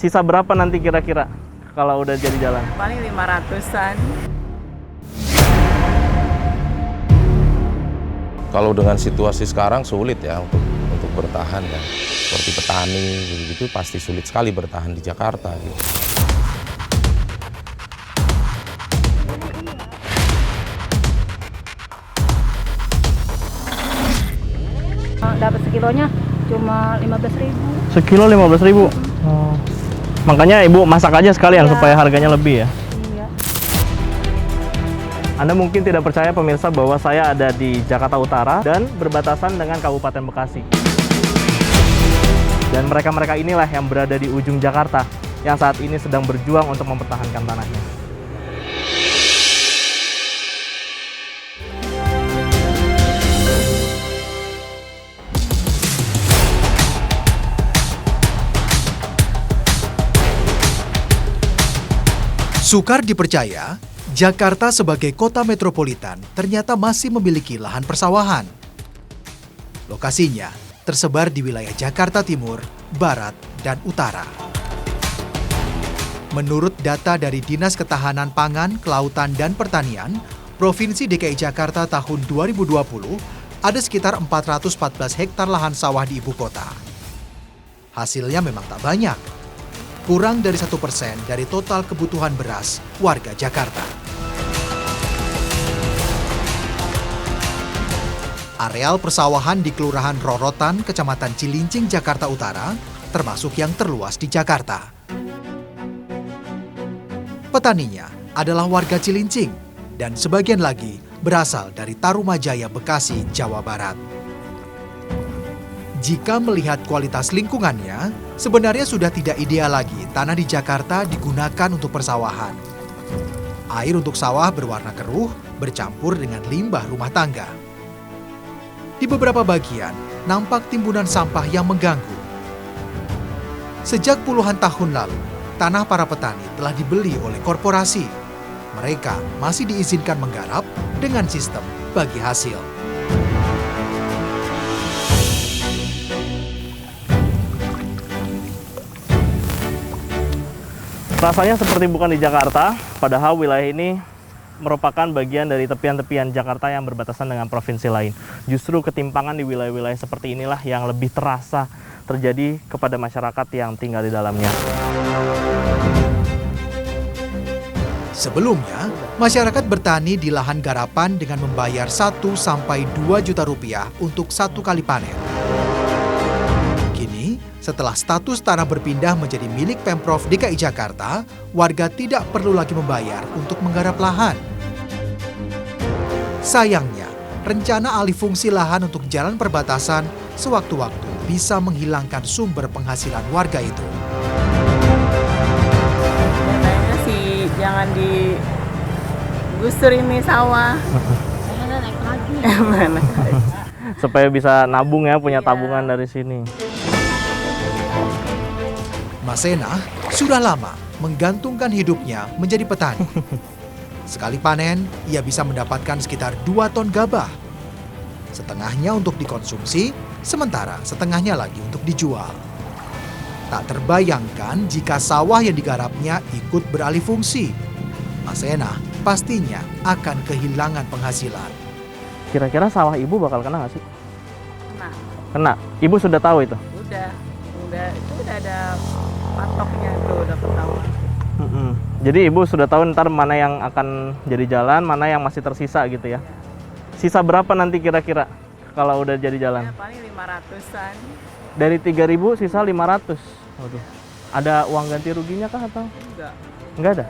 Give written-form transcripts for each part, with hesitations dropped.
Sisa berapa nanti kira-kira kalau udah jadi jalan? Paling 500-an. Kalau dengan situasi sekarang sulit ya untuk bertahan ya. Seperti petani gitu pasti sulit sekali bertahan di Jakarta gitu. Dapat sekilonya cuma 15.000. Sekilo 15.000. Oh. Makanya ibu masak aja sekalian Iya. supaya harganya lebih ya. Iya. Anda mungkin tidak percaya pemirsa bahwa saya ada di Jakarta Utara dan berbatasan dengan Kabupaten Bekasi. Dan mereka-mereka inilah yang berada di ujung Jakarta yang saat ini sedang berjuang untuk mempertahankan tanahnya. Sukar dipercaya, Jakarta sebagai kota metropolitan ternyata masih memiliki lahan persawahan. Lokasinya tersebar di wilayah Jakarta Timur, Barat, dan Utara. Menurut data dari Dinas Ketahanan Pangan, Kelautan, dan Pertanian, Provinsi DKI Jakarta tahun 2020, ada sekitar 414 hektar lahan sawah di ibu kota. Hasilnya memang tak banyak, kurang dari 1% dari total kebutuhan beras warga Jakarta. Areal persawahan di Kelurahan Rorotan, Kecamatan Cilincing, Jakarta Utara, termasuk yang terluas di Jakarta. Petaninya adalah warga Cilincing, dan sebagian lagi berasal dari Tarumajaya, Bekasi, Jawa Barat. Jika melihat kualitas lingkungannya, sebenarnya sudah tidak ideal lagi tanah di Jakarta digunakan untuk persawahan. Air untuk sawah berwarna keruh bercampur dengan limbah rumah tangga. Di beberapa bagian, nampak timbunan sampah yang mengganggu. Sejak puluhan tahun lalu, tanah para petani telah dibeli oleh korporasi. Mereka masih diizinkan menggarap dengan sistem bagi hasil. Rasanya seperti bukan di Jakarta, padahal wilayah ini merupakan bagian dari tepian-tepian Jakarta yang berbatasan dengan provinsi lain. Justru ketimpangan di wilayah-wilayah seperti inilah yang lebih terasa terjadi kepada masyarakat yang tinggal di dalamnya. Sebelumnya, masyarakat bertani di lahan garapan dengan membayar 1 sampai 2 juta rupiah untuk satu kali panen. Kini, setelah status tanah berpindah menjadi milik Pemprov DKI Jakarta, warga tidak perlu lagi membayar untuk menggarap lahan. Sayangnya, rencana alih fungsi lahan untuk jalan perbatasan sewaktu-waktu bisa menghilangkan sumber penghasilan warga itu. Katanya sih jangan digusur ini sawah. Mana naik lagi. Mana? Supaya bisa nabung ya, punya Iya. tabungan dari sini. Mas Sena sudah lama menggantungkan hidupnya menjadi petani. Sekali panen, ia bisa mendapatkan sekitar 2 ton gabah. Setengahnya untuk dikonsumsi, sementara setengahnya lagi untuk dijual. Tak terbayangkan jika sawah yang digarapnya ikut beralih fungsi. Mas Sena pastinya akan kehilangan penghasilan. Kira-kira sawah ibu bakal kena nggak sih? Nah, Kena. Ibu sudah tahu itu? itu udah ada patoknya tuh, udah ketahuan. Jadi ibu sudah tahu ntar mana yang akan jadi jalan, mana yang masih tersisa gitu ya? Sisa berapa nanti kira-kira kalau udah jadi jalan? Ya, paling 500-an. Dari 3.000 sisa 500. Waduh. Ada uang ganti ruginya kah atau? Enggak. Enggak ada?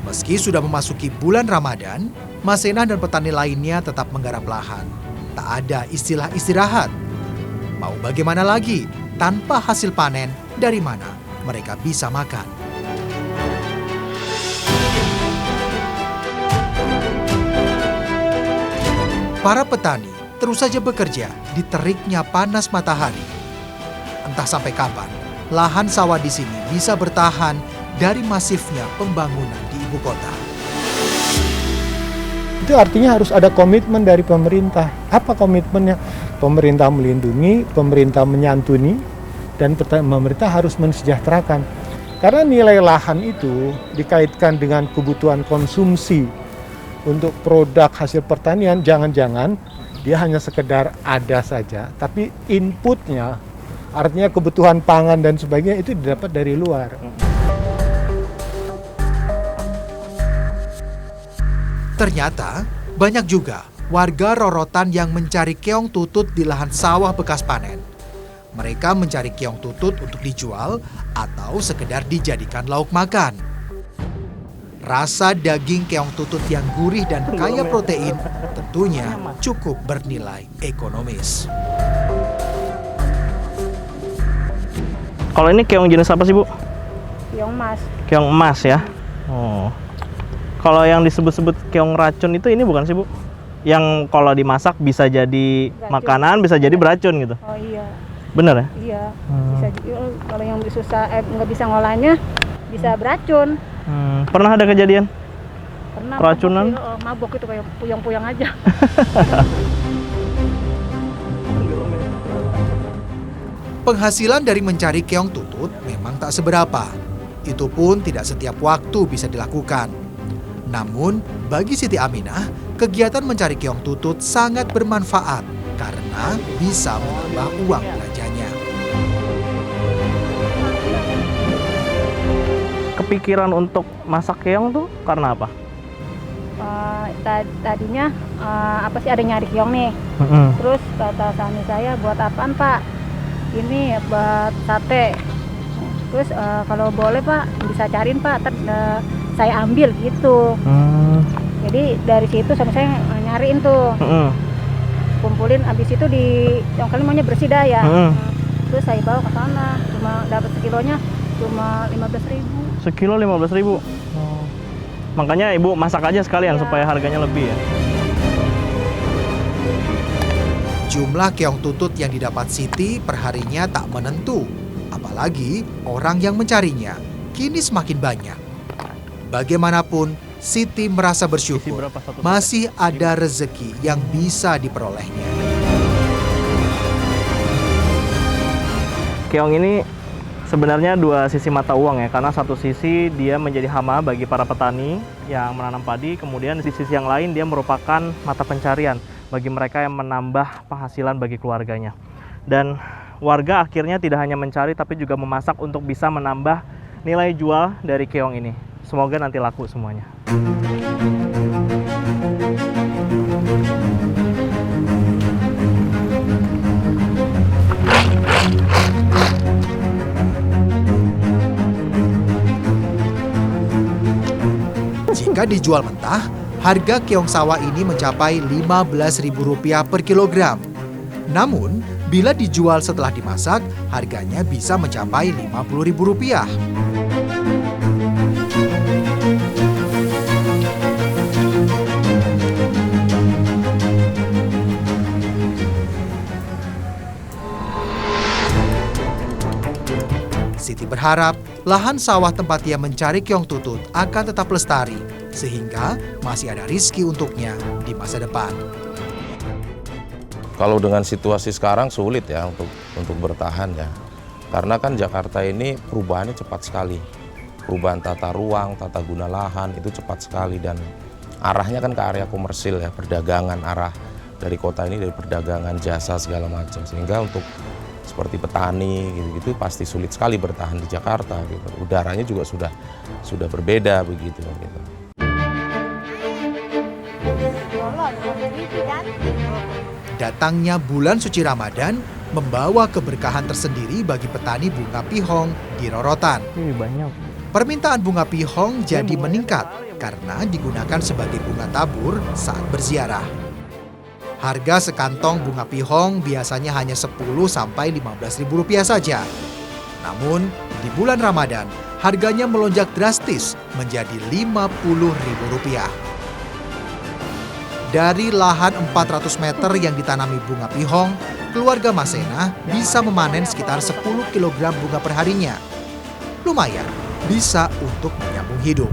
Meski sudah memasuki bulan Ramadan, Mas Sena dan petani lainnya tetap menggarap lahan. Tak ada istilah istirahat. Mau bagaimana lagi, tanpa hasil panen, dari mana mereka bisa makan? Para petani terus saja bekerja di teriknya panas matahari. Entah sampai kapan, lahan sawah di sini bisa bertahan dari masifnya pembangunan di ibu kota. Itu artinya harus ada komitmen dari pemerintah. Apa komitmennya? Pemerintah melindungi, pemerintah menyantuni, dan pemerintah harus mensejahterakan. Karena nilai lahan itu dikaitkan dengan kebutuhan konsumsi untuk produk hasil pertanian, jangan-jangan dia hanya sekedar ada saja, tapi inputnya, artinya kebutuhan pangan dan sebagainya itu didapat dari luar. Ternyata banyak juga warga Rorotan yang mencari keong tutut di lahan sawah bekas panen. Mereka mencari keong tutut untuk dijual atau sekedar dijadikan lauk makan. Rasa daging keong tutut yang gurih dan kaya protein tentunya cukup bernilai ekonomis. Kalau ini keong jenis apa sih, Bu? Keong mas. Keong emas ya. Oh. Kalau yang disebut-sebut keong racun itu ini bukan sih, Bu? Yang kalau dimasak bisa jadi Beracun. makanan, bisa jadi beracun gitu. Oh iya, Bener ya? iya. Bisa kalau yang susah nggak bisa ngolahnya bisa beracun. Pernah ada kejadian? Pernah Keracunan? mabok itu kayak puyang-puyang aja. Penghasilan dari mencari keong tutut memang tak seberapa. Itu pun tidak setiap waktu bisa dilakukan. Namun, bagi Siti Aminah, kegiatan mencari keong tutut sangat bermanfaat karena bisa menambah uang belanjanya. Kepikiran untuk masak keong tuh karena apa? Tadinya apa sih ada nyari keong nih. Terus kata suami saya, buat apaan Pak? Ini buat sate. Terus kalau boleh Pak bisa cariin Pak, saya ambil gitu. Jadi dari situ suami saya nyariin tuh. Kumpulin, abis itu yang kali maunya bersih dah ya. Terus saya bawa ke sana, cuma dapat sekilonya cuma 15.000. Sekilo 15.000. Makanya Ibu masak aja sekalian Ya. supaya harganya lebih ya. Jumlah keong tutut yang didapat Siti perharinya tak menentu. Apalagi orang yang mencarinya kini semakin banyak. Bagaimanapun, Siti merasa Isi bersyukur berapa satu? masih ada rezeki yang bisa diperolehnya. Keong ini sebenarnya dua sisi mata uang ya, karena satu sisi dia menjadi hama bagi para petani yang menanam padi, kemudian di sisi yang lain dia merupakan mata pencarian bagi mereka yang menambah penghasilan bagi keluarganya. Dan warga akhirnya tidak hanya mencari tapi juga memasak untuk bisa menambah nilai jual dari keong ini. Semoga nanti laku semuanya. Jika dijual mentah, harga keong sawah ini mencapai Rp15.000 per kilogram. Namun, bila dijual setelah dimasak, harganya bisa mencapai Rp50.000. Siti berharap lahan sawah tempat ia mencari keong tutut akan tetap lestari, sehingga masih ada rizki untuknya di masa depan. Kalau dengan situasi sekarang sulit ya untuk bertahan ya. Karena kan Jakarta ini perubahannya cepat sekali. Perubahan tata ruang, tata guna lahan itu cepat sekali dan arahnya kan ke area komersil ya, perdagangan, arah dari kota ini dari perdagangan, jasa segala macam. Sehingga untuk seperti petani gitu pasti sulit sekali bertahan di Jakarta gitu. Udaranya juga sudah berbeda begitu gitu. Datangnya bulan suci Ramadan membawa keberkahan tersendiri bagi petani bunga pihong di Rorotan. Ini banyak. Permintaan bunga pihong jadi meningkat karena digunakan sebagai bunga tabur saat berziarah. Harga sekantong bunga pihong biasanya hanya Rp10.000–15.000 saja. Namun, di bulan Ramadan, harganya melonjak drastis menjadi Rp50.000. Dari lahan 400 meter yang ditanami bunga pihong, keluarga Masena bisa memanen sekitar 10 kg bunga perharinya. Lumayan, bisa untuk menyambung hidup.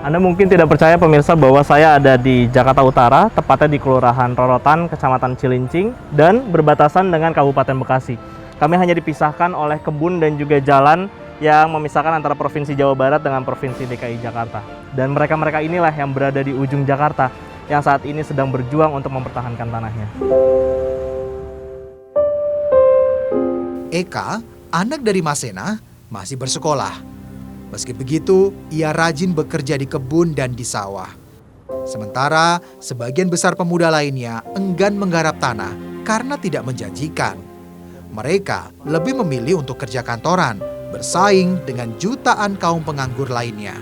Anda mungkin tidak percaya pemirsa bahwa saya ada di Jakarta Utara, tepatnya di Kelurahan Rorotan, Kecamatan Cilincing, dan berbatasan dengan Kabupaten Bekasi. Kami hanya dipisahkan oleh kebun dan juga jalan yang memisahkan antara Provinsi Jawa Barat dengan Provinsi DKI Jakarta. Dan mereka-mereka inilah yang berada di ujung Jakarta, yang saat ini sedang berjuang untuk mempertahankan tanahnya. Eka, anak dari Masena, masih bersekolah. Meski begitu, ia rajin bekerja di kebun dan di sawah. Sementara, sebagian besar pemuda lainnya enggan menggarap tanah karena tidak menjanjikan. Mereka lebih memilih untuk kerja kantoran, bersaing dengan jutaan kaum penganggur lainnya.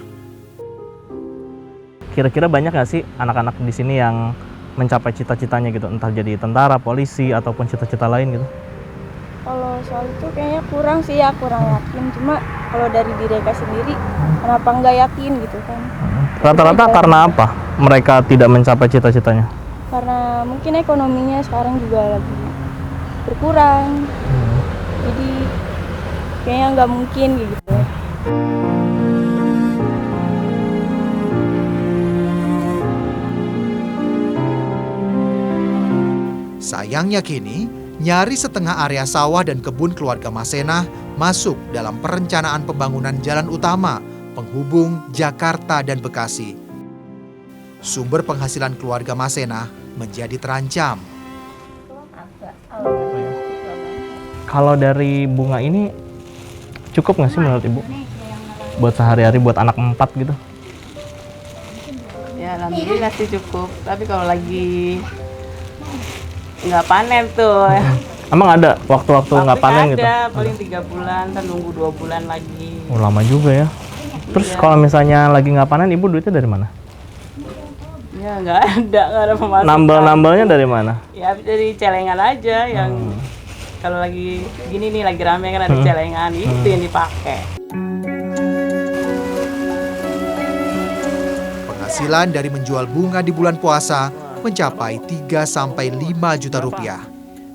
Kira-kira banyak nggak sih anak-anak di sini yang mencapai cita-citanya gitu, entah jadi tentara, polisi, ataupun cita-cita lain gitu? Kalau soal itu kayaknya kurang sih ya, kurang yakin. Cuma kalau dari diri Eka sendiri, kenapa nggak yakin gitu kan? Rata-rata karena apa mereka tidak mencapai cita-citanya? Karena mungkin ekonominya sekarang juga lagi berkurang. Jadi kayaknya nggak mungkin gitu. Sayangnya kini, nyaris setengah area sawah dan kebun keluarga Masena masuk dalam perencanaan pembangunan jalan utama penghubung Jakarta dan Bekasi. Sumber penghasilan keluarga Masena menjadi terancam. Kalau dari bunga ini cukup nggak sih menurut Ibu? Buat sehari-hari, buat anak 4 gitu? Ya alhamdulillah sih cukup. Tapi kalau lagi nggak panen tuh. Emang ada waktu-waktu nggak panen gitu? Ada, paling 3 bulan, kan nunggu 2 bulan lagi. Oh, lama juga ya. Terus Iya. kalau misalnya lagi nggak panen, Ibu duitnya dari mana? Ya nggak ada pemasukan. Nambal-nambalnya dari mana? Ya dari celengan aja yang kalau lagi gini nih lagi rame kan ada celengan, itu yang dipakai. Penghasilan dari menjual bunga di bulan puasa mencapai 3-5 juta rupiah.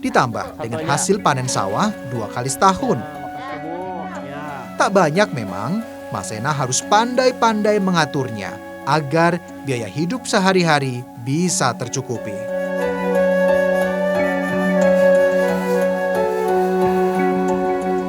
Ditambah dengan hasil panen sawah 2 kali setahun. Tak banyak memang, Masena harus pandai-pandai mengaturnya agar biaya hidup sehari-hari bisa tercukupi.